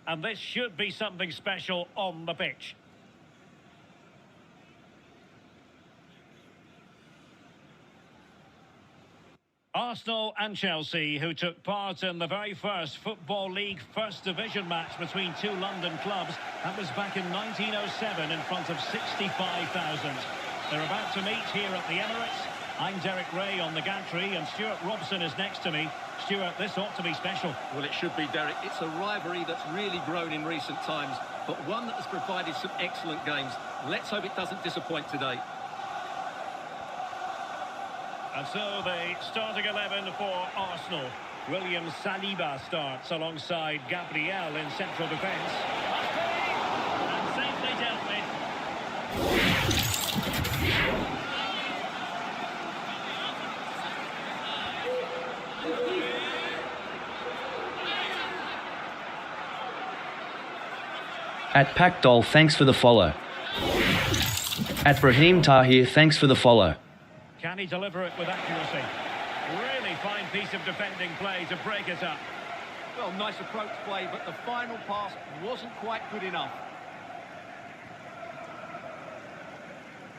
And this should be something special on the pitch. Arsenal and Chelsea, who took part in the very first Football League First Division match between two London clubs. That was back in 1907 in front of 65,000. They're about to meet here at the Emirates. I'm Derek Ray on the gantry, and Stuart Robson is next to me. Stuart, this ought to be special. Well, it should be, Derek. It's a rivalry that's really grown in recent times, but one that has provided some excellent games. Let's hope it doesn't disappoint today. And so the starting 11 for Arsenal. William Saliba starts alongside Gabriel in central defence. And safely dealt with. At Pakdol, thanks for the follow. At Brahim Tahir, thanks for the follow. Can he deliver it with accuracy? Really fine piece of defending play to break it up. Well, nice approach play, but the final pass wasn't quite good enough.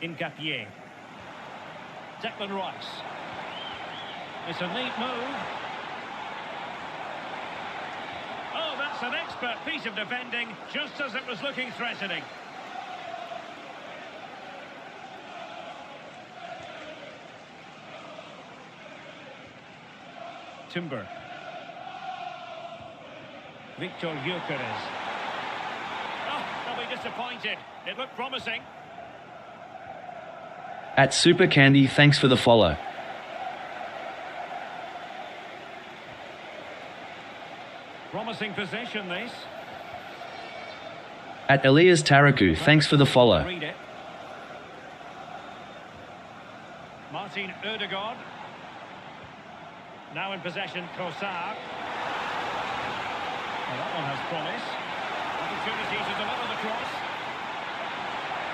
Ngapié. Declan Rice. It's a neat move. Oh, that's an expert piece of defending, just as it was looking threatening. Timber. Victor Gyökeres. Oh, they'll be disappointed. It looked promising. At Super Candy, thanks for the follow. Promising possession, this. At Elias Taraku, thanks for the follow. Read it. Martin Ødegaard. Now in possession, Kossar. Well, that one has promise. Opportunity to deliver the cross.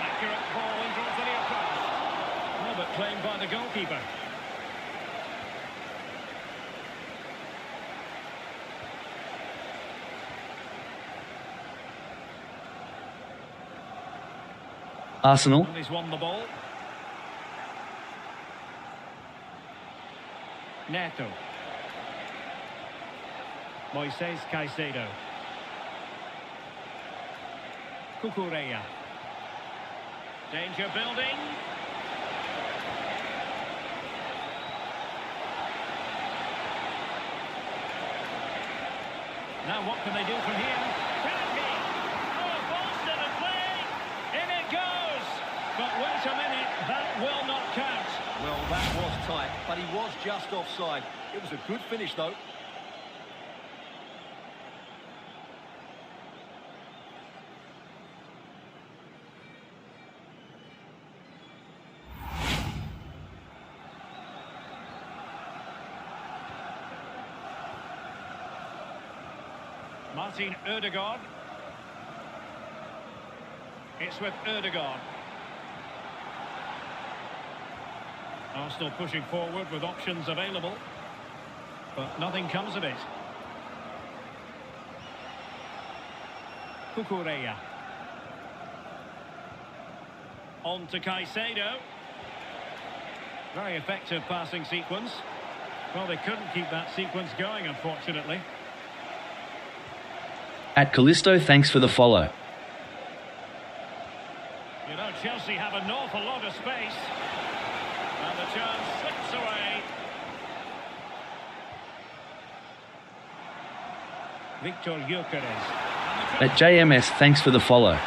Accurate ball in towards the near post. Oh, but claimed by the goalkeeper. Arsenal. And he's won the ball. Neto. Moises Caicedo. Cucurella. Danger building. Now what can they do from here? Penalty! Oh, Boston are playing! In it goes! But wait a minute, that will not count. Well, that was tight, but he was just offside. It was a good finish, though. Martin Ødegaard. It's with Ødegaard. Arsenal pushing forward with options available, but nothing comes of it. Cucurella. On to Caicedo. Very effective passing sequence. Well, they couldn't keep that sequence going, unfortunately. At Callisto, thanks for the follow. You know, Chelsea have an awful lot of space. And the chance slips away. Victor Gyökeres. At JMS, thanks for the follow. Well,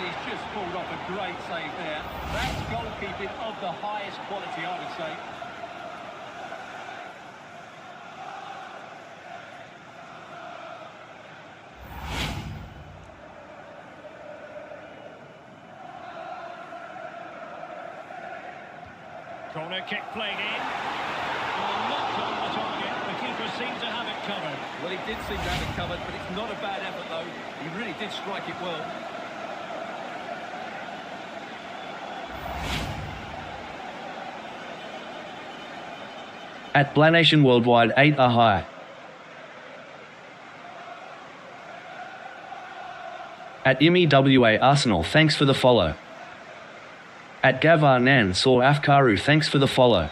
he's just pulled off a great save there. That's goalkeeping of the highest quality, I would say. Corner kick played in. Well, not on the target. The keeper seemed to have it covered. Well, he did seem to have it covered, but it's not a bad effort, though. He really did strike it well. At Blanation Worldwide, 8 are high. At IMEWA Arsenal, thanks for the follow. At Gavar Nan Saw Afkaru, thanks for the follow.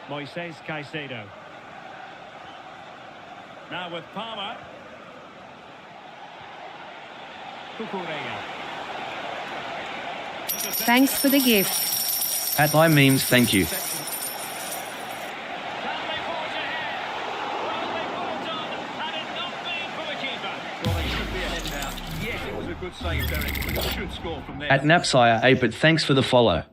Moises Caicedo. Now with Palmer. Cucurella. Thanks for the gift. At I memes, thank you. Well, they should be ahead now. Yes, it was a good save, Derek, but it should score from there. At Napsire Apit, thanks for the follow.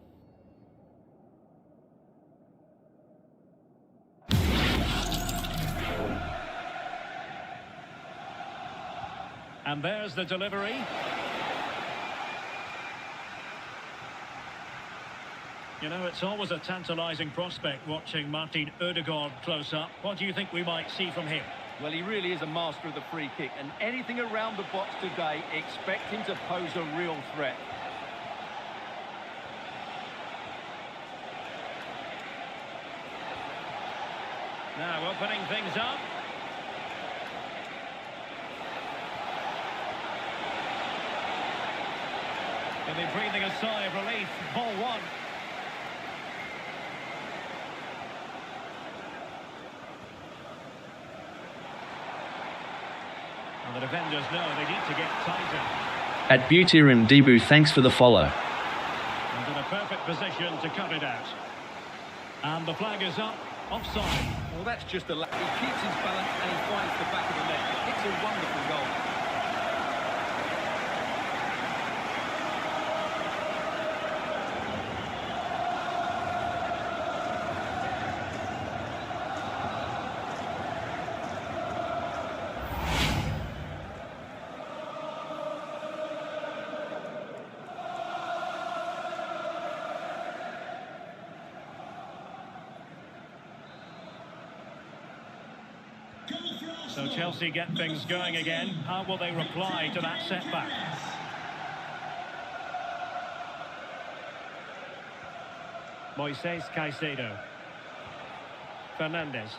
And there's the delivery. You know, it's always a tantalising prospect watching Martin Ødegaard close up. What do you think we might see from him? Well, he really is a master of the free kick, and anything around the box today, expect him to pose a real threat. Now opening things up. He'll be breathing a sigh of relief. Ball one. And the defenders know they need to get tighter. At Beautyrim Dboy, thanks for the follow. And in a perfect position to cut it out. And the flag is up. Offside. Well, that's just a lap. He keeps his balance and he finds the back of the net. It's a wonderful goal. So Chelsea get things going again. How will they reply to that setback? Moises Caicedo. Fernandes.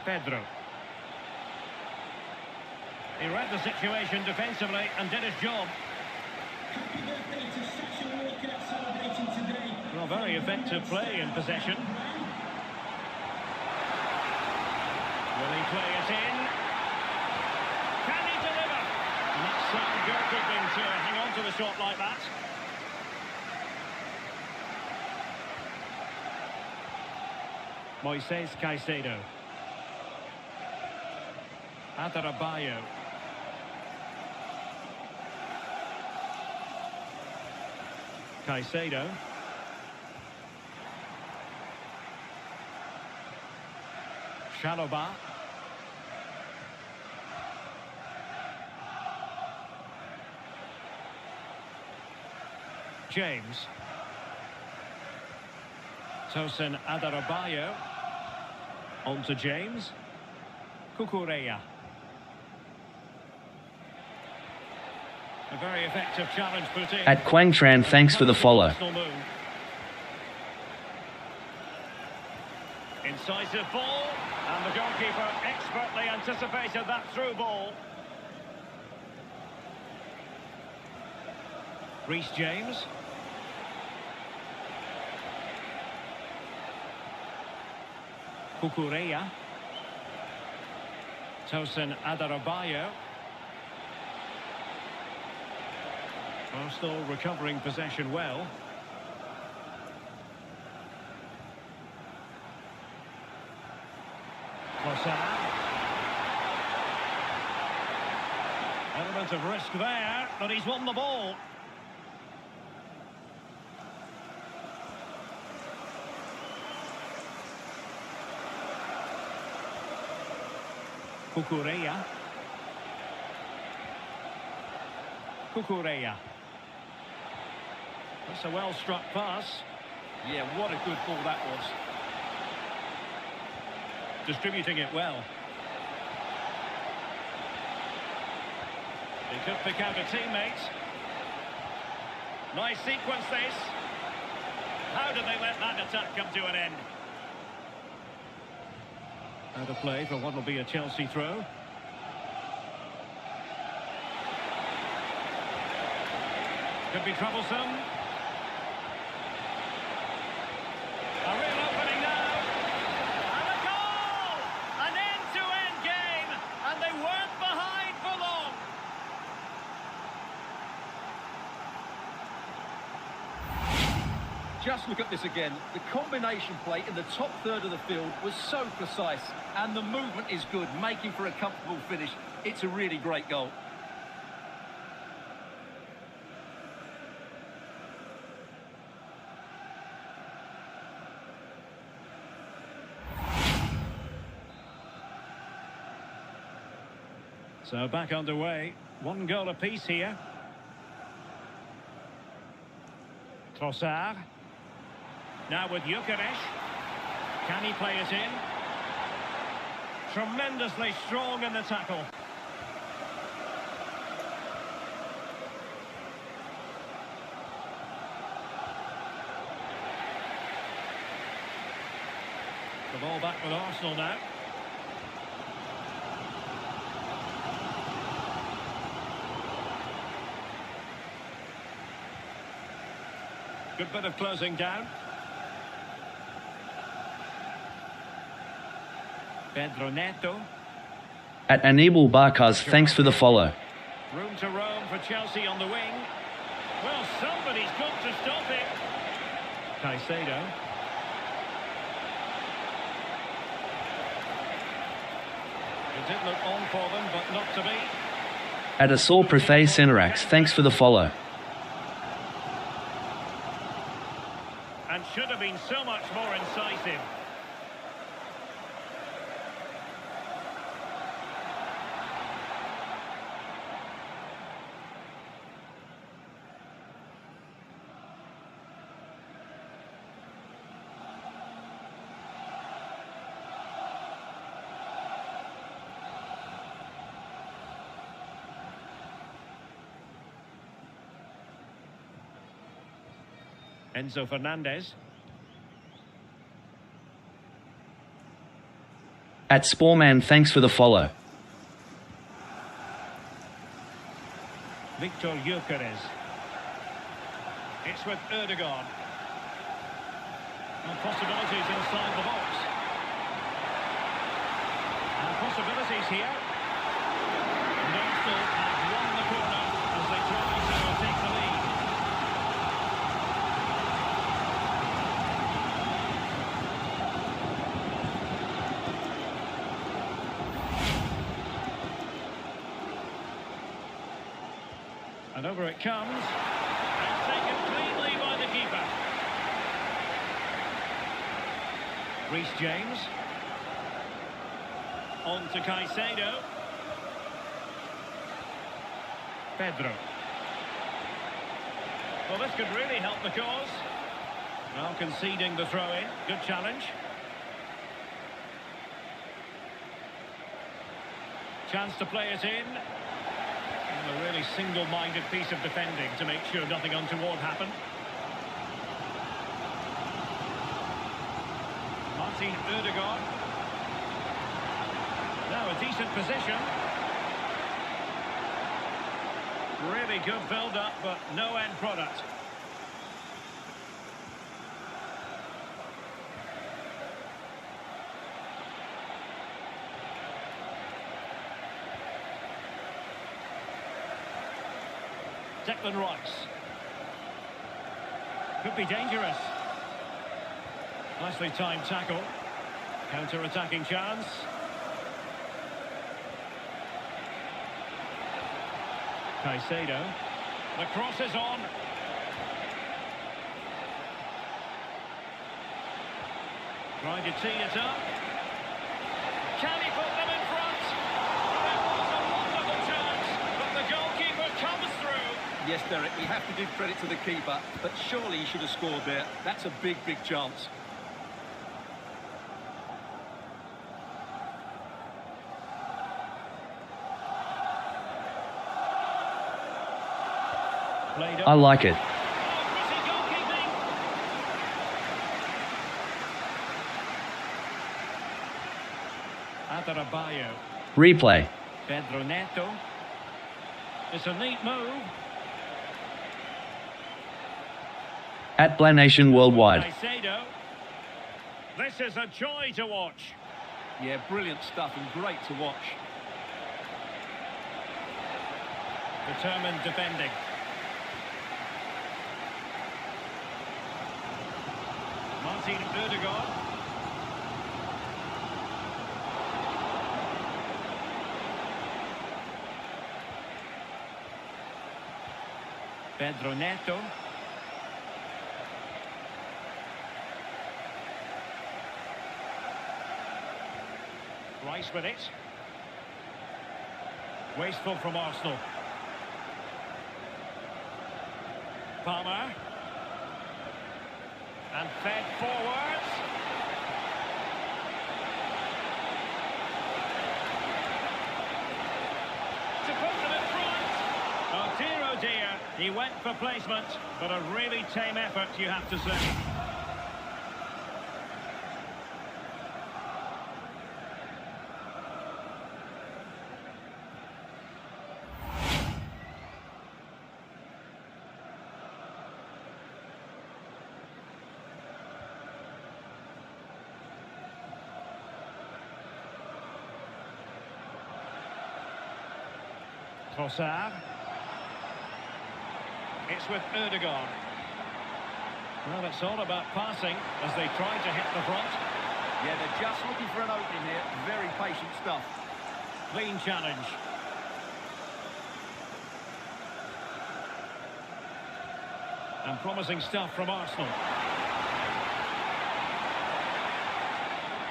Pedro. He read the situation defensively and did his job. Well, very effective play in possession. Will he play it in? Can he deliver? And that's sound goalkeeping to hang on to the shot like that. Moises Caicedo. Dboy. Caicedo. Chalobah. James. Tosin Dboy. On to James. Cucurella. A very effective challenge put in. At Quang Tran, thanks for the follow. Incisive ball, and the goalkeeper expertly anticipated that through ball. Reece James. Cucurella. Tosin Dboy. Arsenal recovering possession well. Element of risk there, but he's won the ball. Cucurella. Cucurella. That's a well-struck pass. Yeah, what a good ball that was. Distributing it well. He could pick out a teammate. Nice sequence this. How did they let that attack come to an end? Out of play for what will be a Chelsea throw. Could be troublesome. A real opening now. And a goal! An end-to-end game. And they weren't behind for long. Just look at this again. The combination play in the top third of the field was so precise, and the movement is good, making for a comfortable finish. It's a really great goal. So back underway. One goal apiece here. Trossard. Now with Gyökeres. Can he play it in? Tremendously strong in the tackle. The ball back with Arsenal now. Good bit of closing down. Pedro Neto. At Anibal Barkas, thanks for the follow. Room to roam for Chelsea on the wing. Well, somebody's got to stop it. Caicedo. It did look on for them, but not to be. At Asor Prefay Centerax, thanks for the follow. And should have been so much more incisive. Enzo Fernandez. At Sporman, thanks for the follow. Victor Gyökeres. It's with Ødegaard. And possibilities inside the box. And possibilities here. And Arsenal have won the corner as they try to take the lead. And over it comes, and taken cleanly by the keeper. Reece James. On to Caicedo. Pedro. Well, this could really help the cause. Now conceding the throw-in. Good challenge. Chance to play it in. A really single-minded piece of defending to make sure nothing untoward happened. Martin Ødegaard. Now a decent position. Really good build-up, but no end product. Declan Rice. Could be dangerous. Nicely timed tackle. Counter-attacking chance. Caicedo. The cross is on. Trying to tee it up. Can he put them in front? There was a wonderful chance, but the goalkeeper comes through. Yes, Derek, we have to give credit to the keeper, but surely he should have scored there. That's a big, big chance. I like it. Adarabioyo. Replay. Pedro Neto. It's a neat move. At Blanation Worldwide. Caicedo. This is a joy to watch. Yeah, brilliant stuff and great to watch. Determined defending. Martin Ødegaard. Pedro Neto. Rice with it. Wasteful from Arsenal. Palmer. And fed forwards. To put them in front. Oh dear, he went for placement, but a really tame effort, you have to say. Trossard. It's with Ødegaard. Well, it's all about passing as they try to hit the front. Yeah, they're just looking for an opening here. Very patient stuff. Clean challenge. And promising stuff from Arsenal.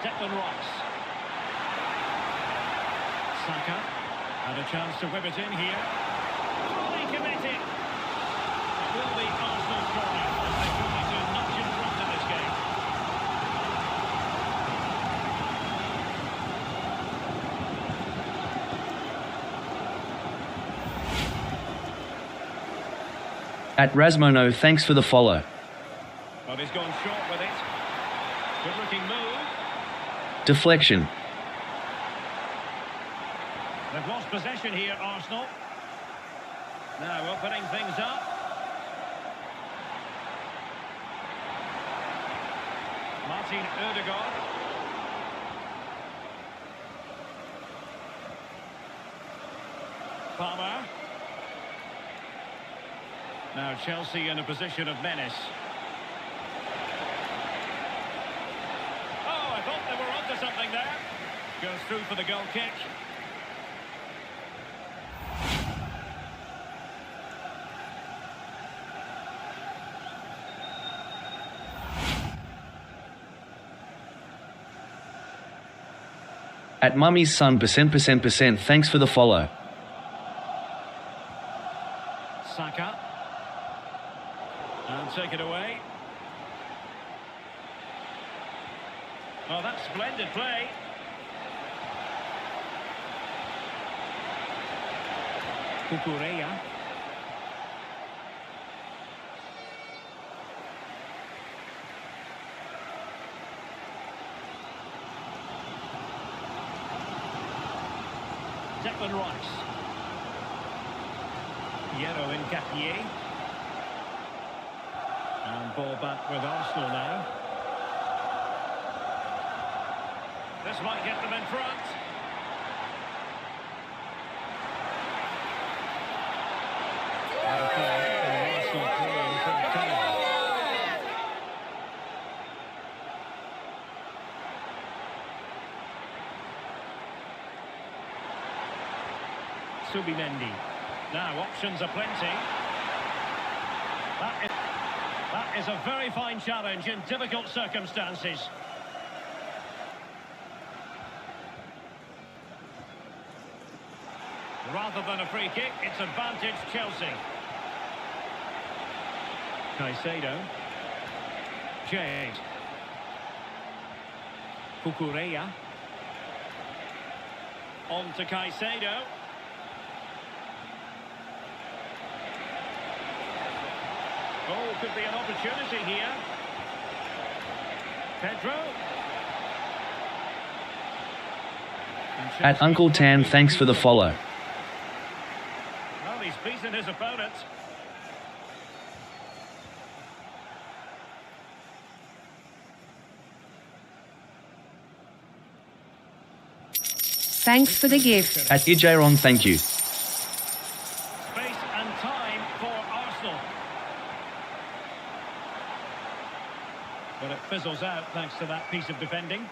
Declan Rice. Saka. And a chance to whip it in here. Fully committed. It will be Arsenal's corner as they try to notch in front of this game. At Rasmono, thanks for the follow. Well, he's gone short with it. Good looking move. Deflection. They've lost possession here, Arsenal. Now opening things up. Martin Ødegaard. Palmer. Now Chelsea in a position of menace. Oh, I thought they were onto something there. Goes through for the goal kick. At Mummy's Son %%%, thanks for the follow. Saka. And take it away. Oh, that's splendid play. Cucurella. Declan Rice. Piero Incapié. And ball back with Arsenal now. This might get them in front. Arsenal playing for the time. Subimendi. Now options are plenty. That is a very fine challenge in difficult circumstances. Rather than a free kick, it's advantage Chelsea. Caicedo. Jade. Cucurella. On to Caicedo. Oh, could be an opportunity here. Pedro. At Uncle Tan, thanks for the follow. Well, he's beaten his opponent. Thanks for the gift. At Ijairon, thank you. Space and time for Arsenal. But it fizzles out thanks to that piece of defending.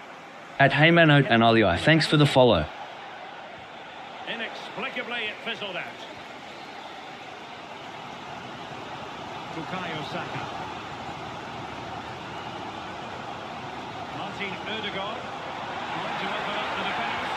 At Heymano and Aliai, thanks for the follow. Inexplicably, it fizzled out. Bukayo Saka. Martin Odegaard. Trying to open up the defence.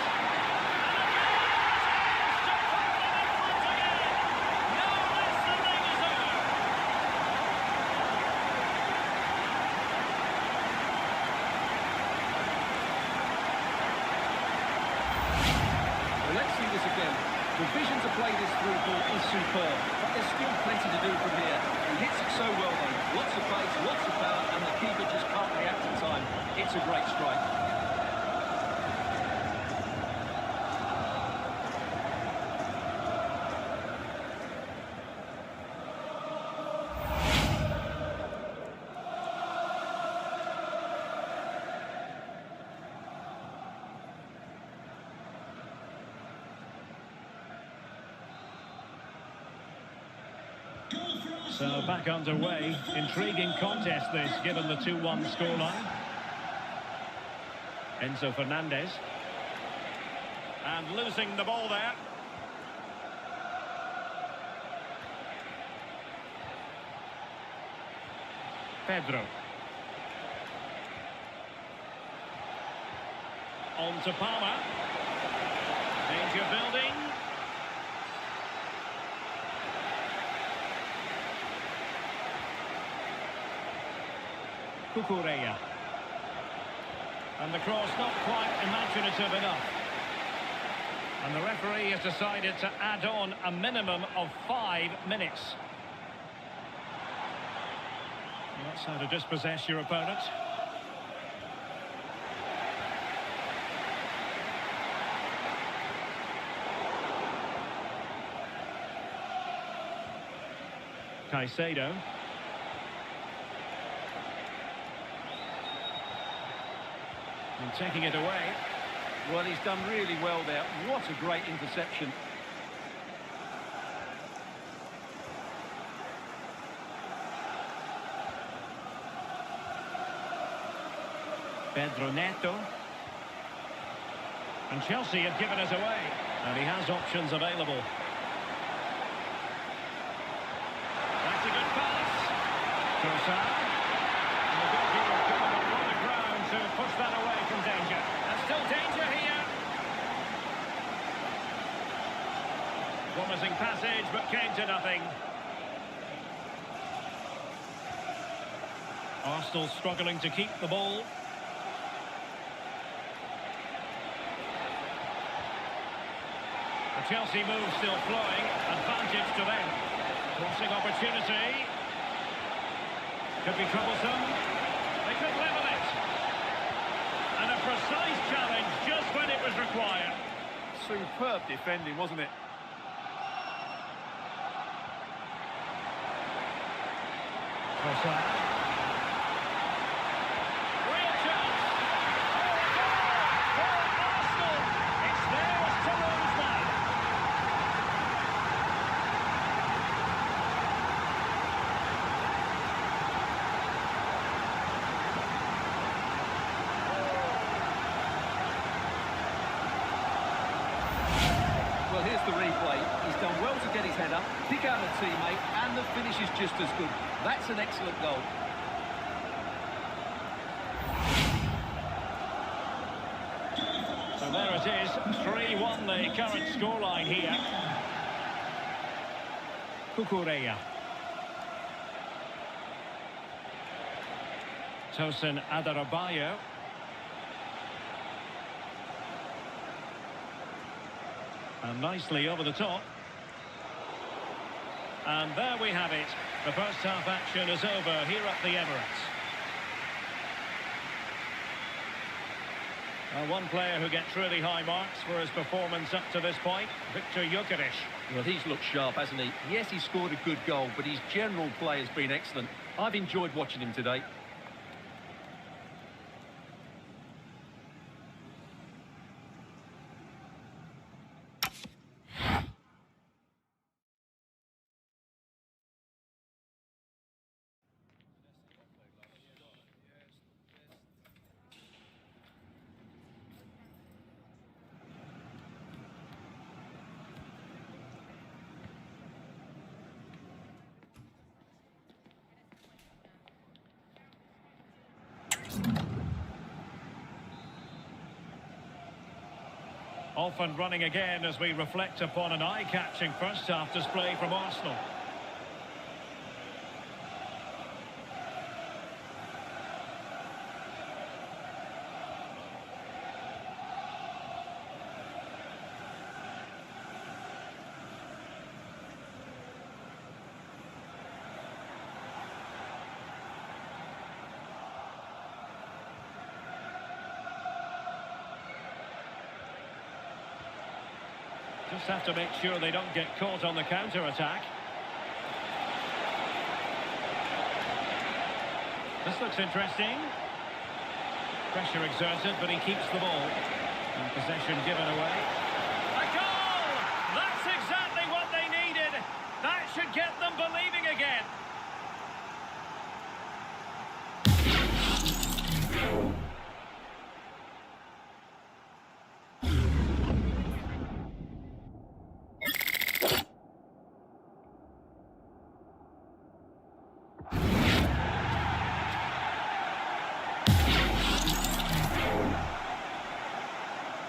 The vision to play this through ball is superb, but there's still plenty to do from here. He hits it so well though, lots of pace, lots of power, and the keeper just can't react in time. It's a great strike. So back underway. Intriguing contest this, given the 2-1 scoreline. Enzo Fernandez. And losing the ball there. Pedro. On to Palmer. Danger building. Kukureya. And the cross not quite imaginative enough. And the referee has decided to add on a minimum of 5 minutes. And that's how to dispossess your opponent. Caicedo. And taking it away. Well, he's done really well there. What a great interception. Pedro Neto. And Chelsea have given us away. And he has options available. That's a good pass. Trossard. And the goalkeeper coming up on the ground to push that away from danger. And still danger here. Promising passage, but came to nothing. Arsenal struggling to keep the ball. The Chelsea move still flowing. Advantage to them. Crossing opportunity. Could be troublesome. They could level it. And a precise challenge just when it was required. Superb defending, wasn't it? Trossard. Real chance. For Arsenal. It's theirs to lose now. Well, here's the replay. He's done well to get his head up, pick out a teammate, and the finish is just as good. That's an excellent goal. So there it is, 3-1 the current scoreline here. Kukureya. Tosin Adarabioyo. And nicely over the top. And there we have it. The first half action is over here at the Emirates. One player who gets really high marks for his performance up to this point, Victor Gyökeres. Well, he's looked sharp, hasn't he? Yes, he scored a good goal, but his general play has been excellent. I've enjoyed watching him today. Off and running again as we reflect upon an eye-catching first-half display from Arsenal. Just have to make sure they don't get caught on the counter-attack. This looks interesting. Pressure exerted, but he keeps the ball. And possession given away. A goal! That's exactly what they needed. That should get them believing again.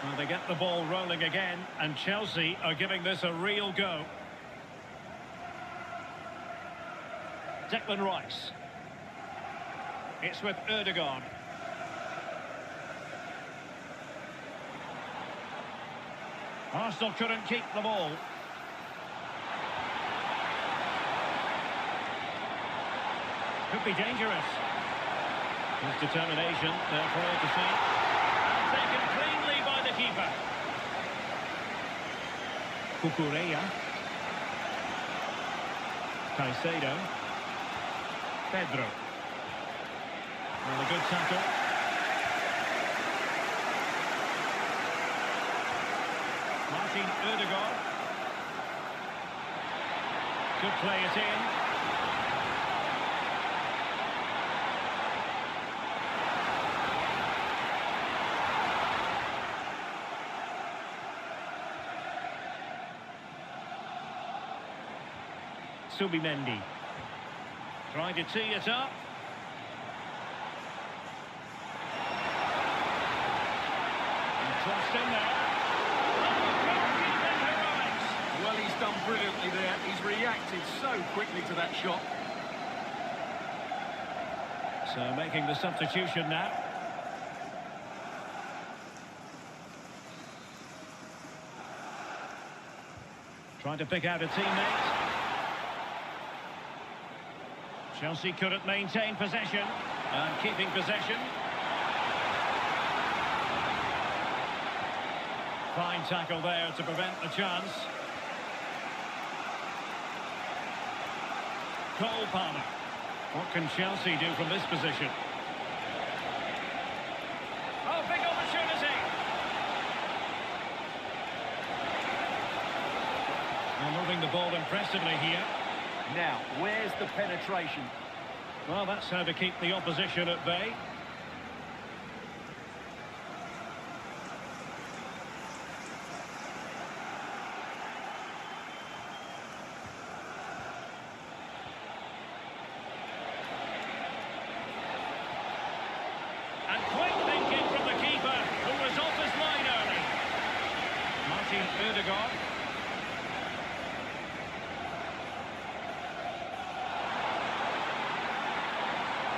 Well, they get the ball rolling again, and Chelsea are giving this a real go. Declan Rice. It's with Ødegaard. Arsenal couldn't keep the ball. Could be dangerous. His determination, there for all to see. And taken cleanly by the keeper. Cucurella. Caicedo. Pedro. Well, a good tackle. Martin Ødegaard. Could play it in. Subimendi. Trying to tee it up. And crossed in there. Goalkeeping heroics. Well, he's done brilliantly there. He's reacted so quickly to that shot. So making the substitution now. Trying to pick out a teammate. Chelsea couldn't maintain possession, and keeping possession. Fine tackle there to prevent the chance. Cole Palmer. What can Chelsea do from this position? Oh, big opportunity! Well, moving the ball impressively here. Now, where's the penetration? Well, that's how to keep the opposition at bay. And quick thinking from the keeper, who was off his line early. Martin Ødegaard.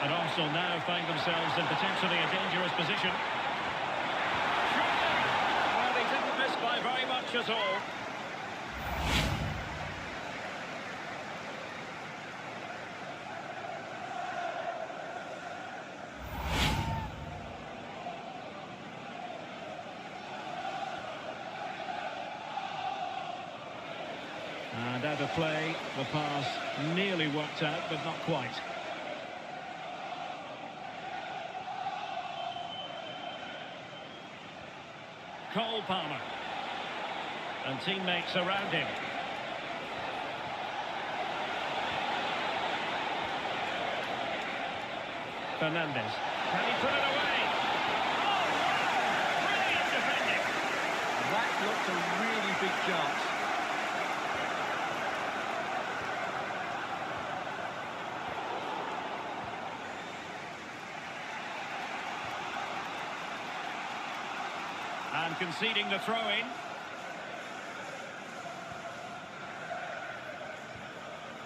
And Arsenal now find themselves in potentially a dangerous position. Well, they didn't miss by very much at all. And out of play, the pass nearly worked out, but not quite. Cole Palmer. And teammates around him. Fernandez. Can he put it away? Oh, wow! Brilliant defending. That looked a really big chance. And conceding the throw-in.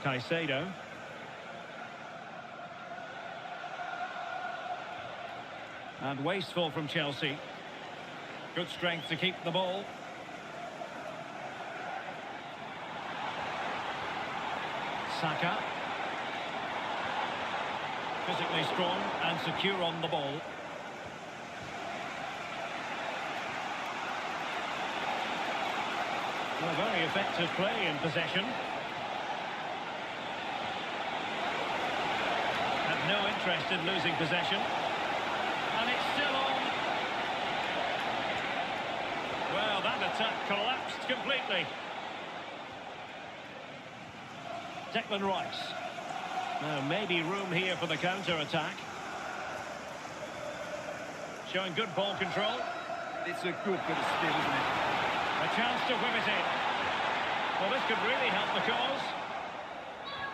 Caicedo. And wasteful from Chelsea. Good strength to keep the ball. Saka. Physically strong and secure on the ball. A very effective play in possession. Had no interest in losing possession. And it's still on. Well, that attack collapsed completely. Declan Rice. Now, maybe room here for the counter-attack. Showing good ball control. It's a good bit of skill, isn't it? A chance to whip it in. Well, this could really help the cause.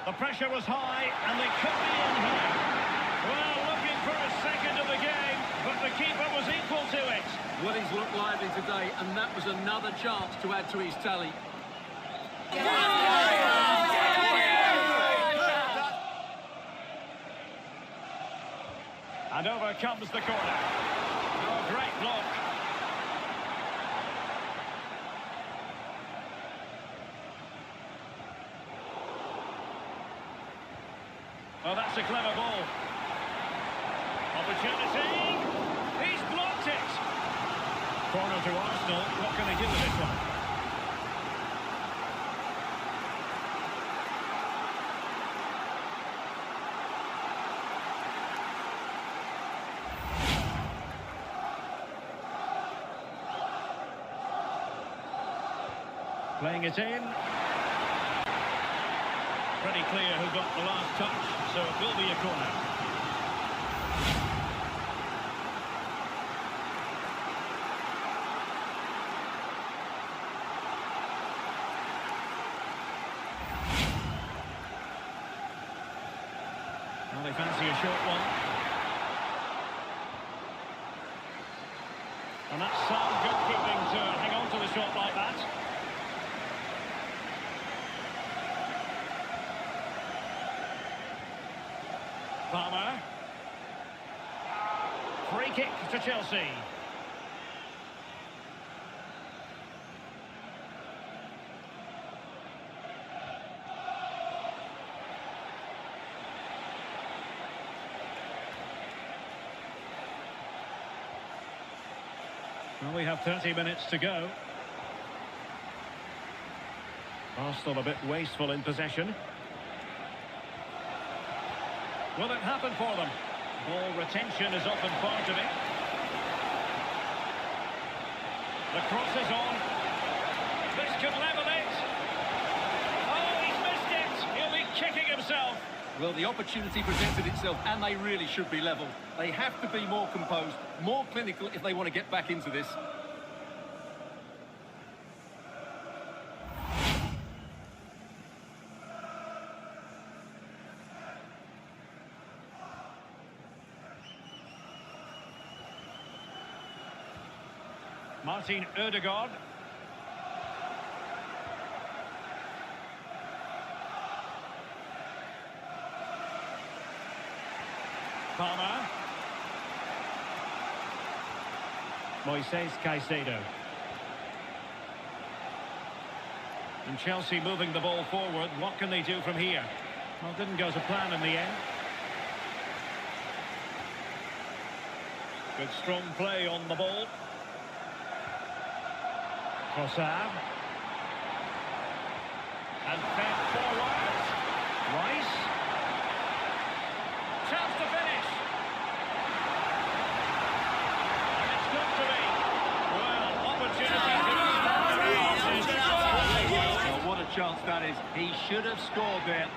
The pressure was high, and they could be in here. Well, looking for a second of the game, but the keeper was equal to it. Well, he's looked lively today, and that was another chance to add to his tally. And over comes the corner. Oh, great block. Oh, that's a clever ball. Opportunity. He's blocked it. Corner to Arsenal. What can they do with this one? Playing it in. Pretty clear who got the last touch, so it will be a corner. Well, they fancy a short one. And that's some good keeping to hang on to the shot like that. Palmer. Free kick to Chelsea. Well, we have 30 minutes to go. Arsenal a bit wasteful in possession. Will it happen for them? Ball retention is often part of it. The cross is on. This could level it. Oh, he's missed it. He'll be kicking himself. Well, the opportunity presented itself, and they really should be level. They have to be more composed, more clinical if they want to get back into this. Martin Ødegaard. Palmer. Moises Caicedo. And Chelsea moving the ball forward. What can they do from here? Well, it didn't go to plan in the end. Good strong play on the ball. Trossard. And fed forward. Rice. Chance to finish. And it's got to be. Well, opportunity to Well, what a chance that is. He should have scored there.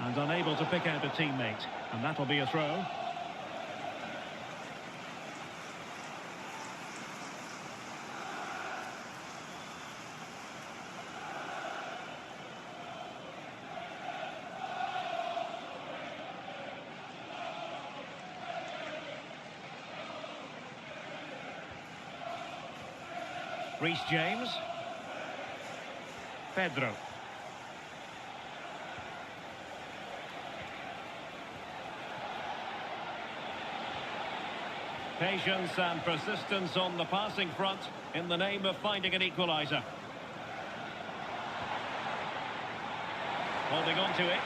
And unable to pick out a teammate. And that'll be a throw. Reece James. Pedro. Patience and persistence on the passing front in the name of finding an equaliser. Holding on to it.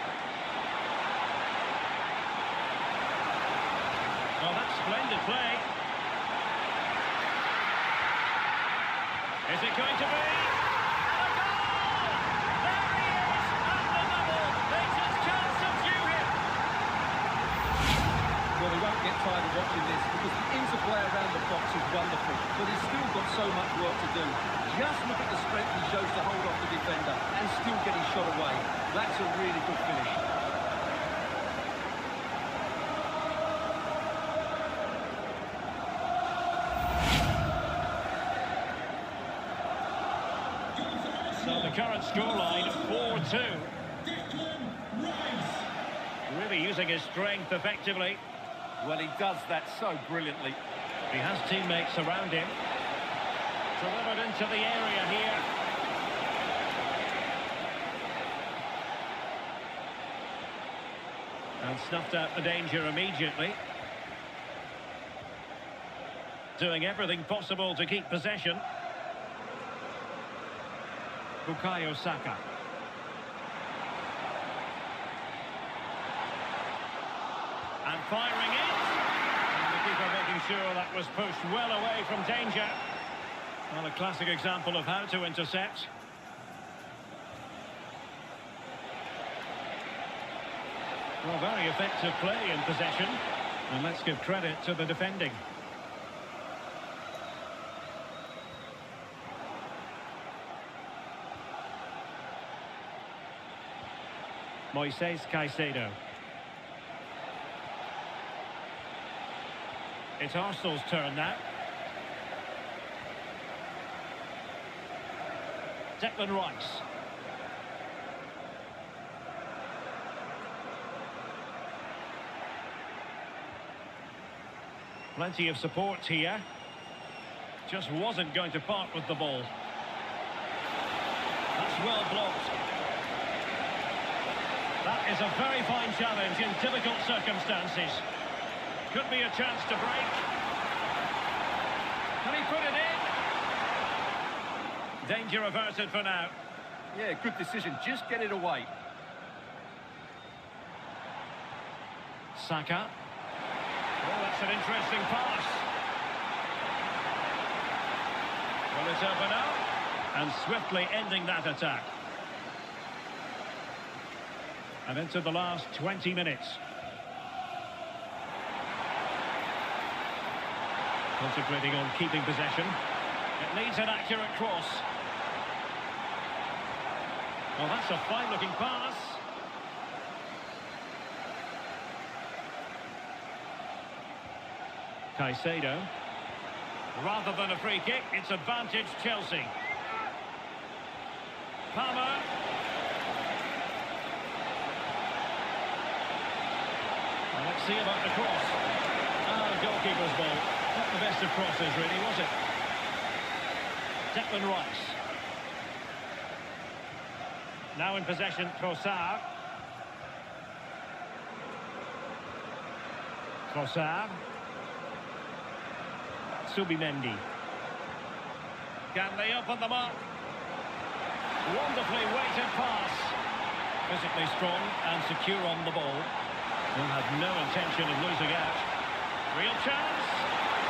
Well, that's splendid play. Is it going to be? And a goal! There he is! And the double! There's his chance of you here! Well, we won't get tired of watching this because the interplay around the box is wonderful, but he's still got so much work to do. Just look at the strength he shows to hold off the defender and still get his shot away. That's a really good finish. So the current scoreline, 4-2. Really using his strength effectively. Well, he does that so brilliantly. He has teammates around him. Delivered into the area here. And snuffed out the danger immediately. Doing everything possible to keep possession. Bukayo Saka. And firing it. And the keeper making sure that was pushed well away from danger. Well, a classic example of how to intercept. Well, very effective play in possession. And let's give credit to the defending. Moises Caicedo. It's Arsenal's turn now. Declan Rice. Plenty of support here. Just wasn't going to part with the ball. That's well blocked. That is a very fine challenge in difficult circumstances. Could be a chance to break. Can he put it in? Danger averted for now. Yeah, good decision. Just get it away. Saka. Oh, that's an interesting pass. Will it open up? And swiftly ending that attack. And into the last 20 minutes. Concentrating on keeping possession. It needs an accurate cross. Well, that's a fine-looking pass. Caicedo. Rather than a free kick, it's advantage Chelsea. Palmer. Well, let's see about the cross. Goalkeeper's ball. Not the best of crosses, really, was it? Declan Rice. Now in possession, Trossard. Trossard. Subimendi. Can they open them up? Wonderfully weighted pass. Physically strong and secure on the ball. Will have no intention of losing out. Real chance.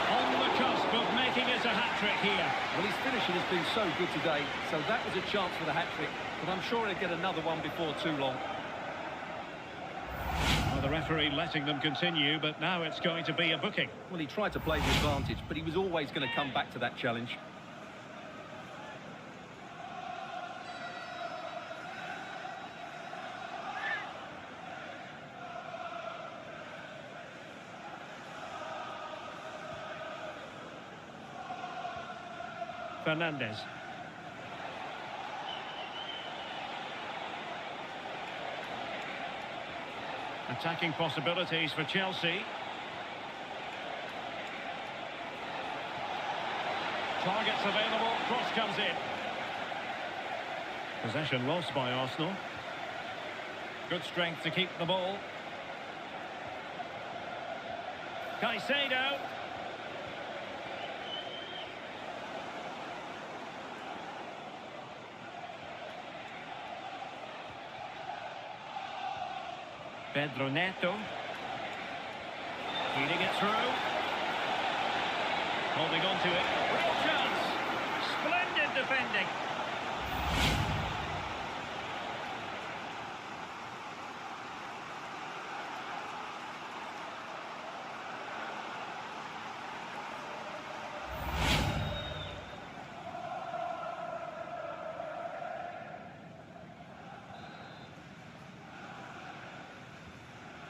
On the cusp of making it a hat-trick here. Well, his finishing has been so good today, so that was a chance for the hat-trick, but I'm sure he'll get another one before too long. Well, the referee letting them continue, but now it's going to be a booking. Well, he tried to play the advantage, but he was always going to come back to that challenge. Fernandez. Attacking possibilities for Chelsea. Targets available, cross comes in. Possession lost by Arsenal. Good strength to keep the ball. Caicedo. Pedro Neto. Feeding it through. Holding on to it. Real chance. Splendid defending.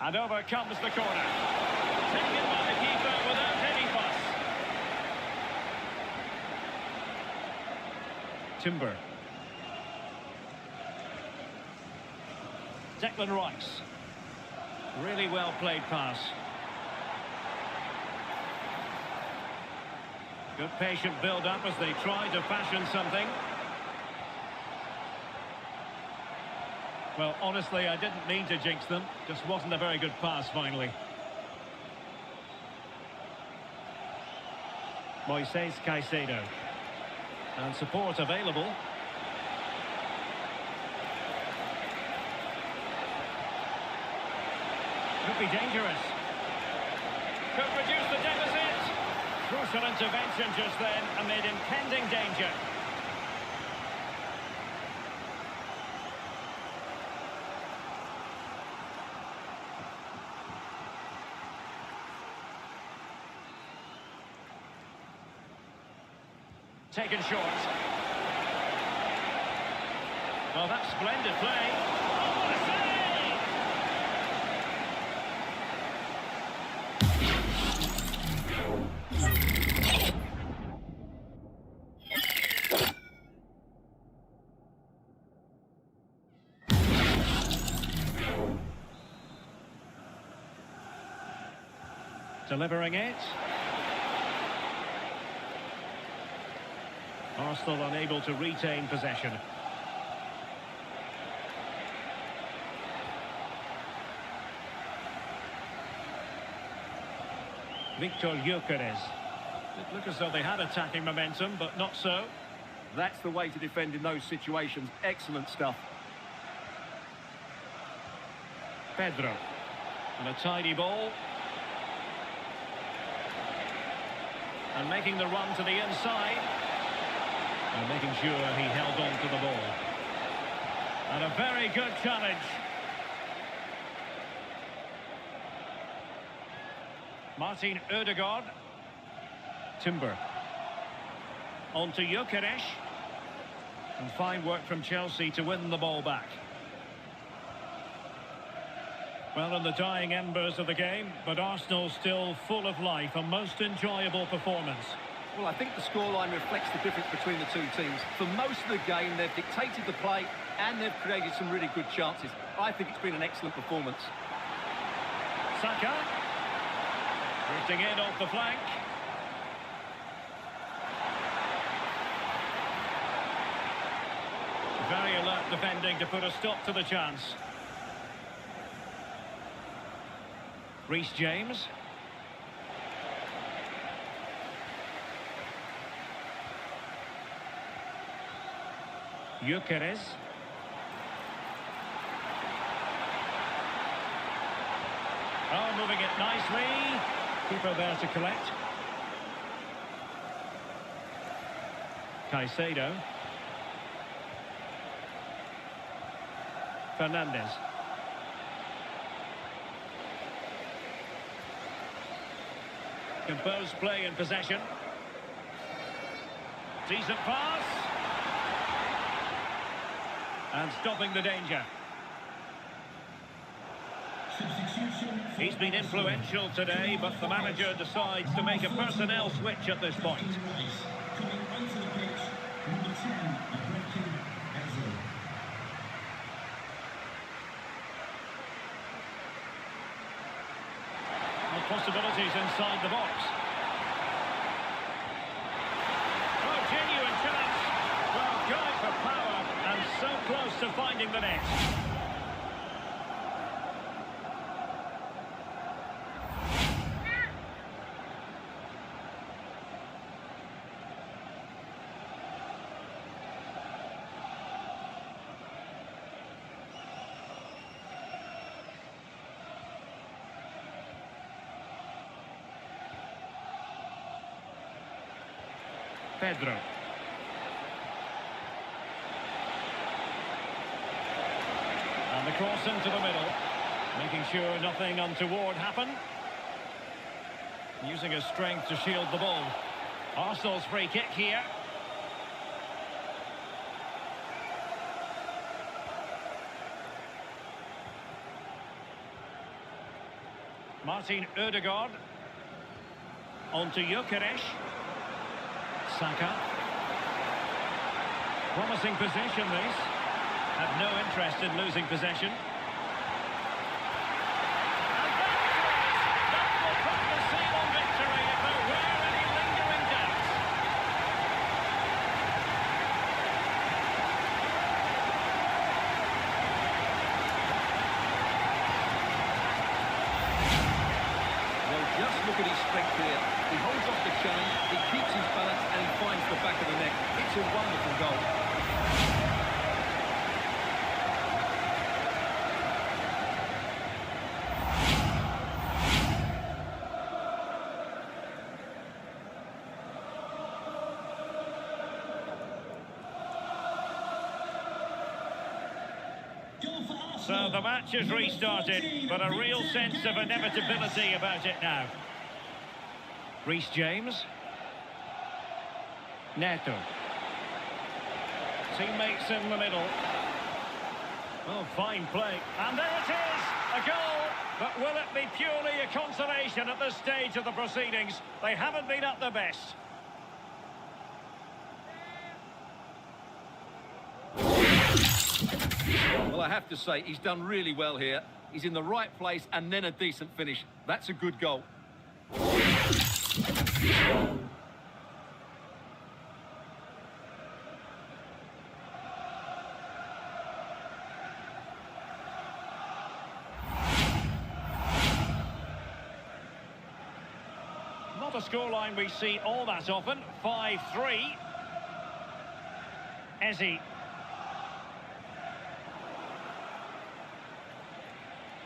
And over comes the corner. Taken by the keeper without any fuss. Timber. Declan Rice. Really well played pass. Good patient build-up as they try to fashion something. Well, honestly, I didn't mean to jinx them. Just wasn't a very good pass, finally. Moises Caicedo. And support available. Could be dangerous. Could reduce the deficit. Crucial intervention just then amid impending danger. Taken short. Well, that's splendid play. Oh, what a save! Delivering it. Arsenal unable to retain possession. Victor Gyökeres. It looked as though they had attacking momentum, but not so. That's the way to defend in those situations. Excellent stuff. Pedro. And a tidy ball. And making the run to the inside. And making sure he held on to the ball. And a very good challenge. Martin Ødegaard. Timber. On to Gyökeres. And fine work from Chelsea to win the ball back. Well, in the dying embers of the game, but Arsenal still full of life. A most enjoyable performance. Well, I think the scoreline reflects the difference between the two teams. For most of the game, they've dictated the play and they've created some really good chances. I think it's been an excellent performance. Saka. Drifting in off the flank. Very alert defending to put a stop to the chance. Reece James. Gyökeres. Oh, moving it nicely. Keeper there to collect. Caicedo. Fernandez. Composed play in possession. Decent pass. And stopping the danger. He's been influential today, but the manager decides to make a personnel switch at this point. Possibilities inside the box. Oh, genuine chance. Well, going for power and so close to finding the net. Pedro. And the cross into the middle, making sure nothing untoward happened. Using his strength to shield the ball. Arsenal's free kick here. Martin Ødegaard. On to Gyökeres. Saka. Promising position, this. Have no interest in losing possession. And that will put the seal on victory if there were any lingering doubts. Well, just look at his strength here. He holds off the challenge, he keeps his balance, and he finds the back of the net. It's a wonderful goal. So the match has restarted, but a real sense of inevitability about it now. Reece James. Neto. Teammates in the middle. Oh, fine play. And there it is! A goal! But will it be purely a consolation at this stage of the proceedings? They haven't been at their best. Well, I have to say, he's done really well here. He's in the right place and then a decent finish. That's a good goal. Not a scoreline we see all that often. 5-3. Eze.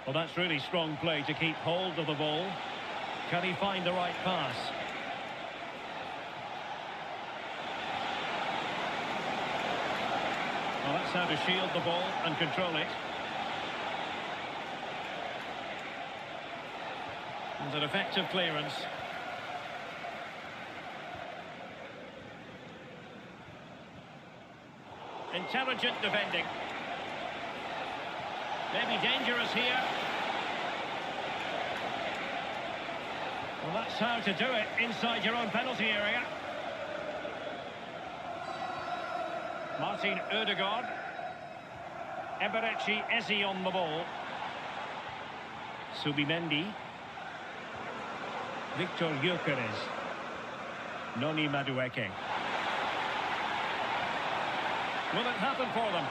Well, that's really strong play to keep hold of the ball. Can he find the right pass? Well, that's how to shield the ball and control it. And an effective clearance. Intelligent defending. Maybe dangerous here. Well, that's how to do it inside your own penalty area. Martin Ødegaard. Eberechi Eze on the ball. Subimendi. Victor Gyökeres. Noni Madueke. Will it happen for them?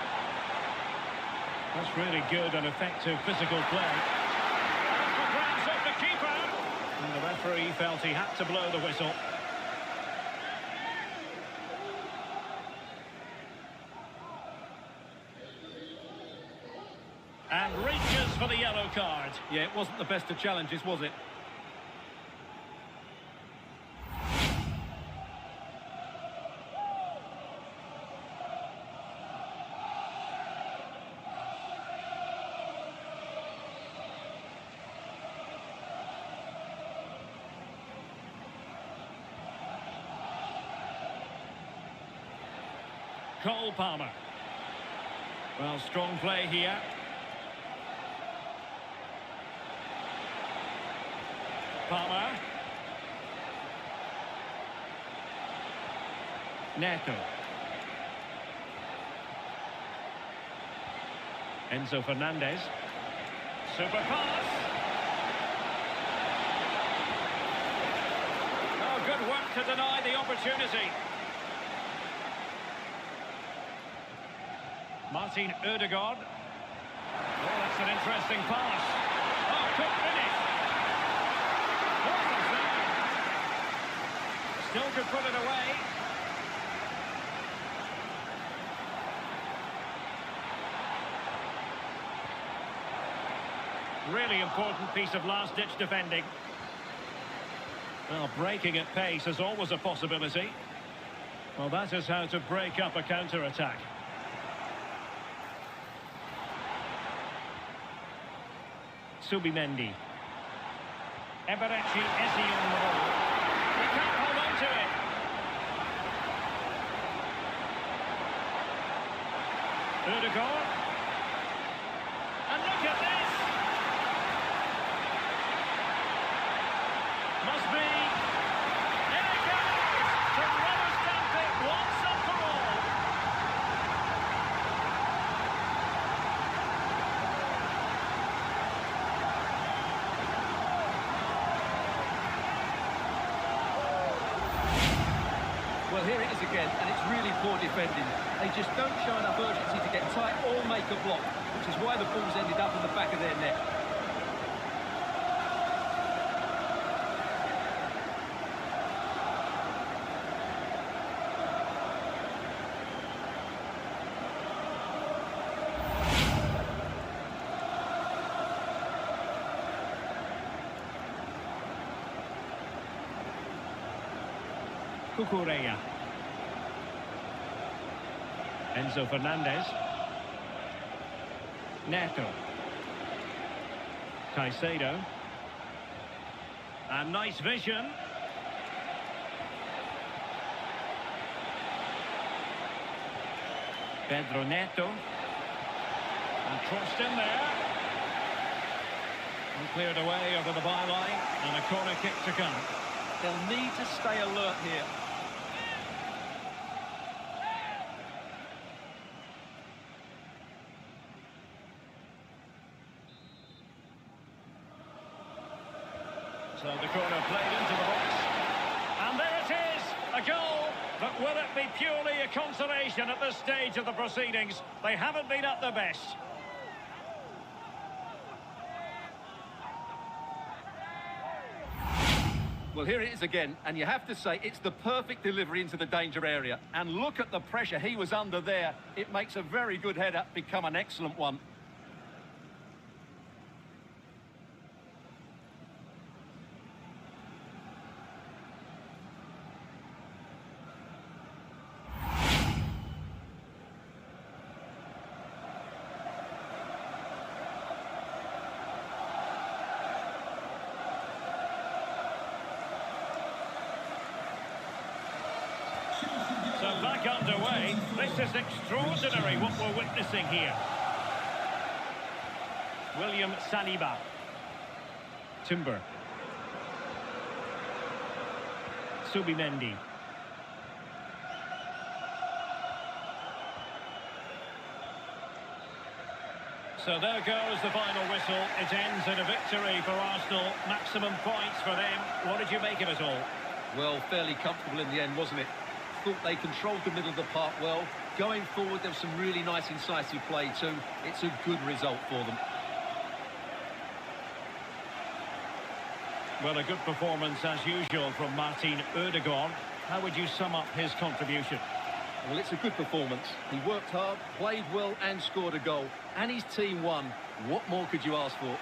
That's really good and effective physical play. And grabs off the keeper. And the referee felt he had to blow the whistle. card. Yeah, it wasn't the best of challenges, was it? Cole Palmer. Well, strong play here. Palmer. Neto. Enzo Fernandez. Super pass. Oh, good work to deny the opportunity. Martin Ødegaard. Oh, that's an interesting pass. Oh, good finish. What a save. Still could put it away. Really important piece of last-ditch defending. Well, breaking at pace is always a possibility. Well, that is how to break up a counter-attack. Subimendi. Eberechi Eze on the ball. He can't hold on to it. Ødegaard. And look at this. Must be. There it goes. To rubber stamp it once and for all. Well, here it is again, and it's really poor defending. They just don't show enough urgency to get tight or make a block, which is why the ball's ended up in the back of their net. Cucurella. Enzo Fernandez. Neto. Caicedo. And nice vision. Pedro Neto. And crossed in there. And cleared away over the byline. And a corner kick to come. They'll need to stay alert here. So the corner played into the box. And there it is, a goal. But will it be purely a consolation at this stage of the proceedings? They haven't been at their best. Well, here it is again, and you have to say it's the perfect delivery into the danger area. And look at the pressure he was under there. It makes a very good header become an excellent one. So back underway. This is extraordinary what we're witnessing here. William Saliba. Timber. Subimendi. So there goes the final whistle. It ends in a victory for Arsenal. Maximum points for them. What did you make of it all? Well, fairly comfortable in the end, wasn't it? Thought they controlled the middle of the park well. Going forward, there was some really nice incisive play too. It's a good result for them. Well, a good performance as usual from Martin Ødegaard. How would you sum up his contribution? Well, it's a good performance. He worked hard, played well and scored a goal. And his team won. What more could you ask for?